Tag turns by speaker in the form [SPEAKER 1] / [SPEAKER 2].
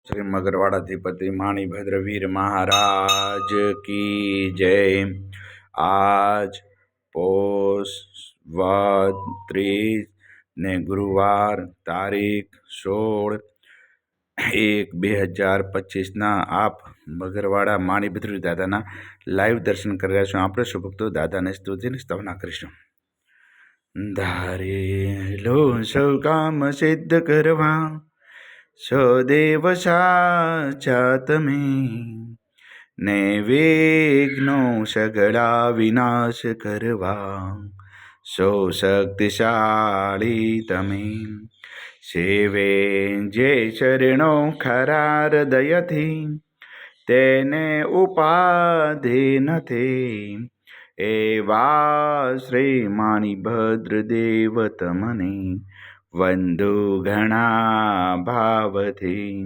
[SPEAKER 1] श्री मगरवाड़ाधिपति माणिभद्र वीर महाराज की जय। आज પોષ વદ 30 ને ગુરુવાર તારીખ 16/1/2025 આપ મગરવાડા માણિભદ્ર દાદાના લાઈવ દર્શન કરી રહ્યા છો। આપણે શુભક્તો દાદાને સ્તુતિને સ્તવના કરીશું। ધારેલો સૌ કામ સિદ્ધ કરવા સદેવ સાચા તમે, ને વિઘ્નો સગળા વિનાશ કરવા સૌ શક્તિશાળી તમે। સેવે જે ચરણો ખરા હૃદયથી તેને ઉપાધિ નથી, એવા શ્રી માણિભદ્ર દેવ તમને વંદુ ઘણા ભાવથી।